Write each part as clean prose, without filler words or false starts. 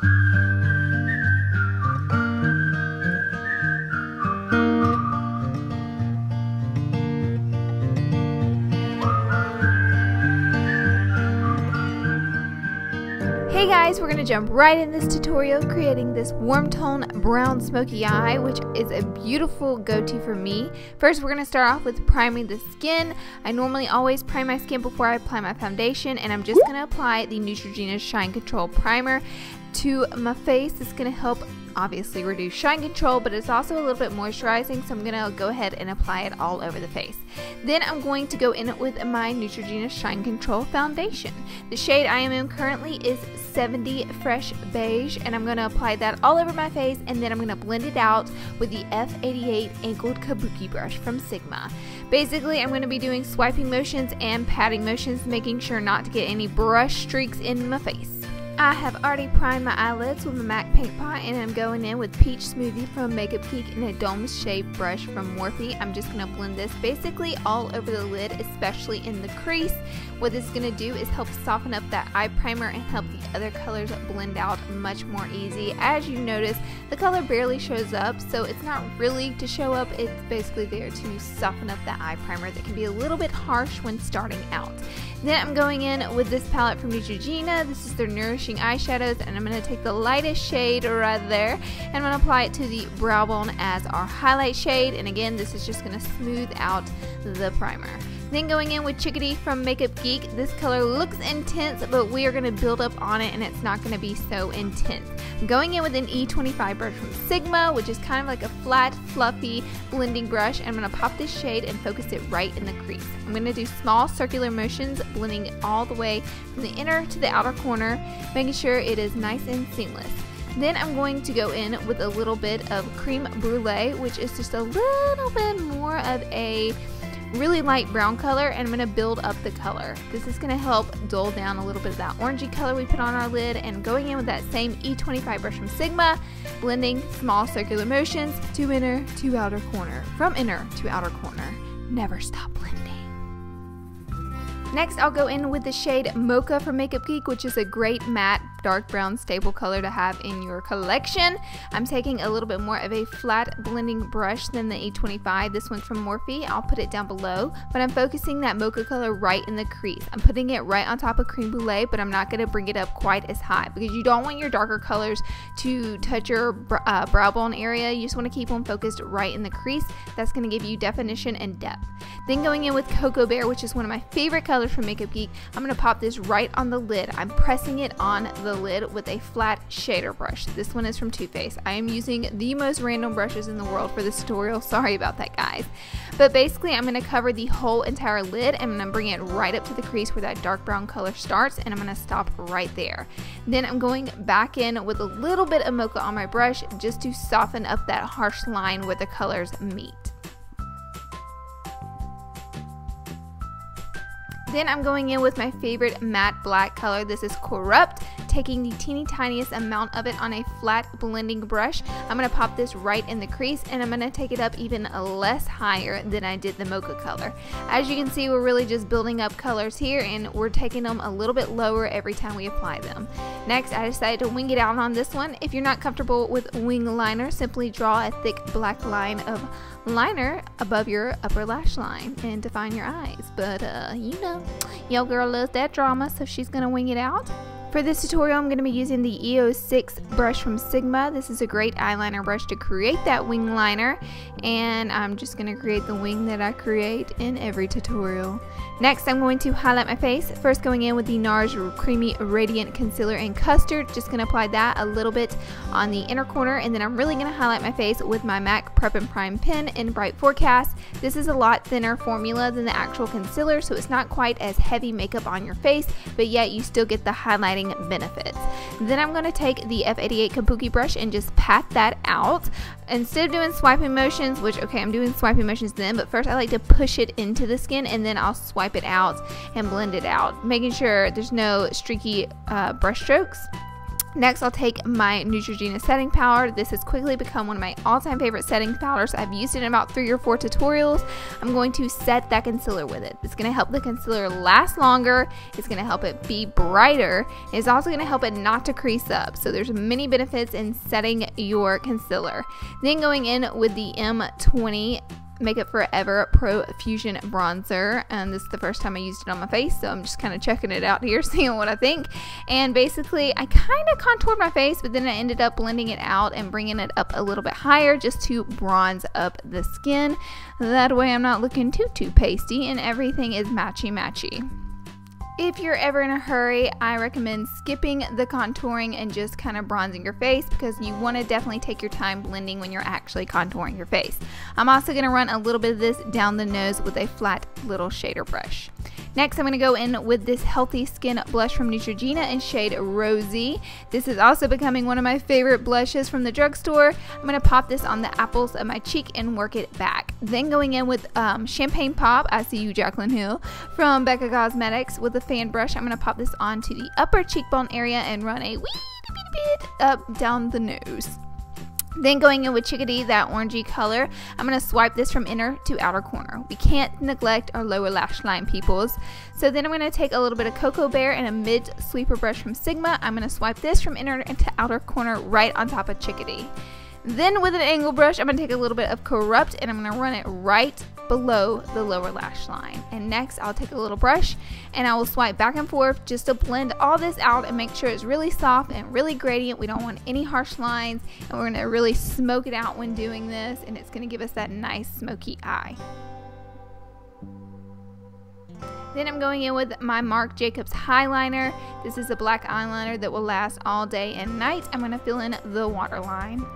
Hey guys, we're going to jump right in this tutorial creating this warm tone brown smoky eye, which is a beautiful go-to for me. First, we're going to start off with priming the skin. I normally always prime my skin before I apply my foundation, and I'm just going to apply the Neutrogena Shine Control Primer to my face. It's going to help obviously reduce shine control, but it's also a little bit moisturizing, so I'm going to go ahead and apply it all over the face. Then I'm going to go in with my Neutrogena Shine Control Foundation. The shade I am in currently is 70 Fresh Beige, and I'm going to apply that all over my face, and then I'm going to blend it out with the F88 Angled Kabuki Brush from Sigma. Basically, I'm going to be doing swiping motions and patting motions, making sure not to get any brush streaks in my face. I have already primed my eyelids with my MAC Paint Pot, and I'm going in with Peach Smoothie from Makeup Geek and a dome-shaped brush from Morphe. I'm just going to blend this basically all over the lid, especially in the crease. What this is going to do is help soften up that eye primer and help the other colors blend out much more easy. As you notice, the color barely shows up, so it's not really to show up, it's basically there to soften up that eye primer that can be a little bit harsh when starting out. Then I'm going in with this palette from Neutrogena. This is their Nourishing Eyeshadows, and I'm going to take the lightest shade right there, and I'm going to apply it to the brow bone as our highlight shade, and again, this is just going to smooth out the primer. Then going in with Chickadee from Makeup Geek. This color looks intense, but we are going to build up on it, and it's not going to be so intense. I'm going in with an E25 brush from Sigma, which is kind of like a flat, fluffy blending brush, and I'm going to pop this shade and focus it right in the crease. I'm going to do small circular motions, blending all the way from the inner to the outer corner, making sure it is nice and seamless. Then I'm going to go in with a little bit of Creme Brulee, which is just a little bit more of a really light brown color, and I'm going to build up the color. This is going to help dull down a little bit of that orangey color we put on our lid, and going in with that same E25 brush from Sigma, blending small circular motions to inner to outer corner. From inner to outer corner. Never stop blending. Next, I'll go in with the shade Mocha from Makeup Geek, which is a great matte dark brown staple color to have in your collection. I'm taking a little bit more of a flat blending brush than the E25. This one's from Morphe. I'll put it down below, but I'm focusing that mocha color right in the crease. I'm putting it right on top of Creme Brulee, but I'm not going to bring it up quite as high because you don't want your darker colors to touch your brow bone area. You just want to keep them focused right in the crease. That's going to give you definition and depth. Then going in with Cocoa Bear, which is one of my favorite colors from Makeup Geek, I'm going to pop this right on the lid. I'm pressing it on the lid with a flat shader brush. This one is from Too Faced. I am using the most random brushes in the world for this tutorial. Sorry about that, guys. But basically, I'm going to cover the whole entire lid, and I'm going to bring it right up to the crease where that dark brown color starts, and I'm going to stop right there. Then I'm going back in with a little bit of Mocha on my brush just to soften up that harsh line where the colors meet. Then I'm going in with my favorite matte black color. This is Corrupt, taking the teeny tiniest amount of it on a flat blending brush. I'm going to pop this right in the crease, and I'm going to take it up even less higher than I did the Mocha color. As you can see, we're really just building up colors here, and we're taking them a little bit lower every time we apply them. Next, I decided to wing it out on this one. If you're not comfortable with wing liner, simply draw a thick black line of liner above your upper lash line and define your eyes. But you know, your girl loves that drama, so she's gonna wing it out. For this tutorial, I'm going to be using the EO6 brush from Sigma. This is a great eyeliner brush to create that wing liner, and I'm just going to create the wing that I create in every tutorial. Next, I'm going to highlight my face. First, going in with the NARS Creamy Radiant Concealer in Custard. Just going to apply that a little bit on the inner corner, and then I'm really going to highlight my face with my MAC Prep and Prime pen in Bright Forecast. This is a lot thinner formula than the actual concealer, so it's not quite as heavy makeup on your face, but yet you still get the highlighting benefits. Then I'm going to take the F88 Kabuki brush and just pat that out. Instead of doing swiping motions, which, okay, I'm doing swiping motions then, but first I like to push it into the skin, and then I'll swipe it out and blend it out, making sure there's no streaky brush strokes. Next, I'll take my Neutrogena setting powder. This has quickly become one of my all-time favorite setting powders. I've used it in about 3 or 4 tutorials. I'm going to set that concealer with it. It's going to help the concealer last longer. It's going to help it be brighter. It's also going to help it not to crease up. So there's many benefits in setting your concealer. Then going in with the M20 Makeup Forever Pro Fusion Bronzer, and this is the first time I used it on my face, so I'm just kind of checking it out here, seeing what I think. And basically I kind of contoured my face, but then I ended up blending it out and bringing it up a little bit higher just to bronze up the skin. That way I'm not looking too pasty and everything is matchy. If you're ever in a hurry, I recommend skipping the contouring and just kind of bronzing your face, because you want to definitely take your time blending when you're actually contouring your face. I'm also going to run a little bit of this down the nose with a flat little shader brush. Next, I'm going to go in with this Healthy Skin blush from Neutrogena in shade Rosy. This is also becoming one of my favorite blushes from the drugstore. I'm going to pop this on the apples of my cheek and work it back. Then going in with Champagne Pop, I See You Jaclyn Hill, from Becca Cosmetics with a fan brush. I'm going to pop this onto the upper cheekbone area and run a wee bit up down the nose. Then going in with Chickadee, that orangey color, I'm going to swipe this from inner to outer corner. We can't neglect our lower lash line, peoples. So then I'm going to take a little bit of Cocoa Bear and a mid sweeper brush from Sigma. I'm going to swipe this from inner to outer corner right on top of Chickadee. Then with an angle brush, I'm going to take a little bit of Corrupt and I'm going to run it right below the lower lash line. And next, I'll take a little brush and I will swipe back and forth just to blend all this out and make sure it's really soft and really gradient. We don't want any harsh lines, and we're going to really smoke it out when doing this, and it's going to give us that nice smoky eye. Then I'm going in with my Marc Jacobs highliner. This is a black eyeliner that will last all day and night. I'm going to fill in the waterline.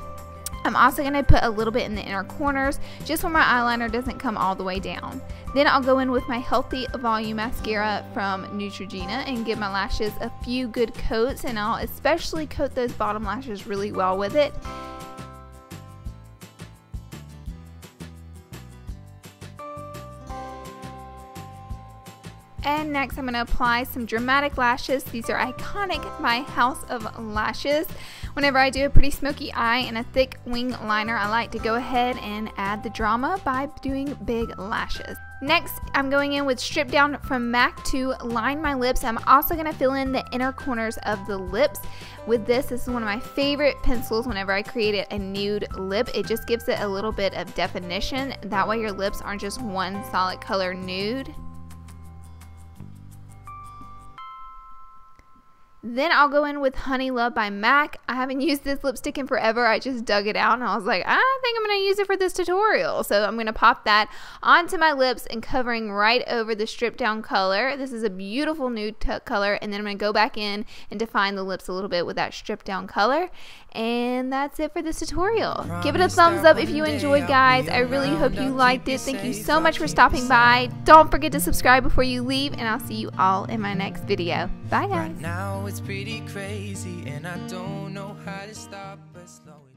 I'm also going to put a little bit in the inner corners, just where my eyeliner doesn't come all the way down. Then I'll go in with my Healthy Volume Mascara from Neutrogena and give my lashes a few good coats, and I'll especially coat those bottom lashes really well with it. And next I'm going to apply some dramatic lashes. These are iconic by House of Lashes. Whenever I do a pretty smoky eye and a thick wing liner, I like to go ahead and add the drama by doing big lashes. Next, I'm going in with Strip Down from MAC to line my lips. I'm also going to fill in the inner corners of the lips with this. This is one of my favorite pencils whenever I create a nude lip. It just gives it a little bit of definition. That way your lips aren't just one solid color nude. Then I'll go in with Honey Love by MAC. I haven't used this lipstick in forever. I just dug it out and I was like, I think I'm going to use it for this tutorial. So I'm going to pop that onto my lips and covering right over the stripped down color. This is a beautiful nude color, and then I'm going to go back in and define the lips a little bit with that stripped down color. And that's it for this tutorial. Give it a thumbs up if you enjoyed, guys. I really hope you liked it. Thank you so much for stopping by. Don't forget to subscribe before you leave, and I'll see you all in my next video. Bye, guys. Right now it's pretty crazy, and I don't know how to stop us slowing.